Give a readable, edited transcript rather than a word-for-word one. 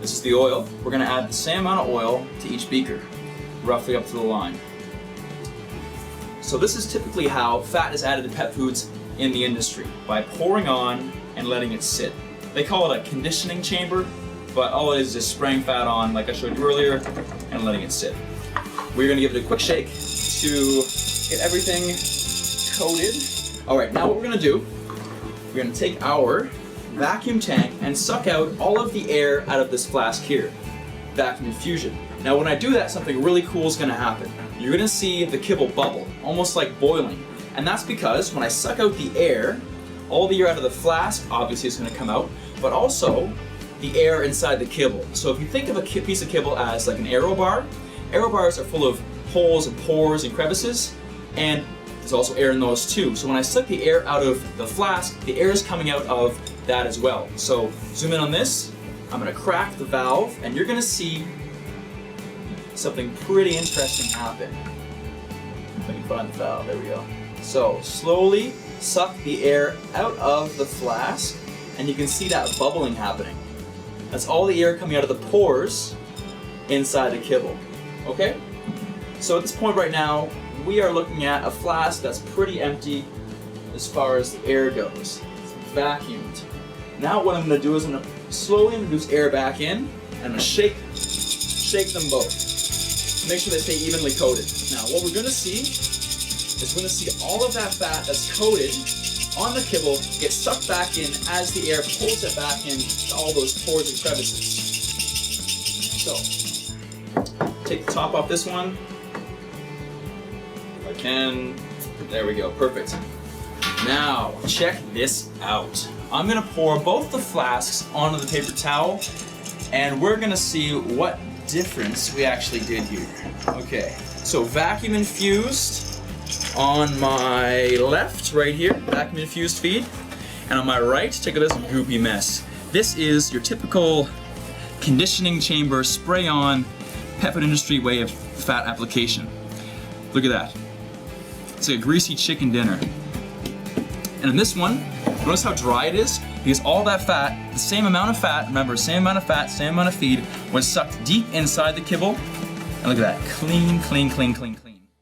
This is the oil. We're going to add the same amount of oil to each beaker, roughly up to the line. So this is typically how fat is added to pet foods in the industry, by pouring on and letting it sit. They call it a conditioning chamber, but all it is just spraying fat on, like I showed you earlier, and letting it sit. We're going to give it a quick shake to get everything coated. Alright, now what we're going to do, we're going to take our vacuum tank and suck out all of the air out of this flask here. Vacuum infusion. Now when I do that, something really cool is going to happen. You're going to see the kibble bubble, almost like boiling. And that's because when I suck out the air, all the air out of the flask obviously is going to come out, but also the air inside the kibble. So if you think of a piece of kibble as like an aero bar, aero bars are full of holes and pores and crevices, and there's also air in those too. So when I suck the air out of the flask, the air is coming out of that as well. So zoom in on this, I'm going to crack the valve, and you're going to see something pretty interesting happen. If I can find the valve, there we go. So slowly suck the air out of the flask, and you can see that bubbling happening. That's all the air coming out of the pores inside the kibble. Okay? So at this point right now, we are looking at a flask that's pretty empty as far as the air goes. It's vacuumed. Now what I'm going to do is I'm going to slowly introduce air back in, and I'm going to shake them both. Make sure they stay evenly coated. Now what we're going to see is we're going to see all of that fat that's coated on the kibble get sucked back in as the air pulls it back in to all those pores and crevices. So, take the top off this one. If I can. There we go, perfect. Now, check this out. I'm going to pour both the flasks onto the paper towel, and we're going to see what difference we actually did here. Okay, so vacuum infused on my left, right here, vacuum infused feed, and on my right, take a look at this goopy mess. This is your typical conditioning chamber, spray on, pet food industry way of fat application. Look at that. It's like a greasy chicken dinner. And in this one, notice how dry it is? Because all that fat, the same amount of fat, remember, same amount of fat, same amount of feed, was sucked deep inside the kibble. And look at that, clean, clean, clean, clean, clean.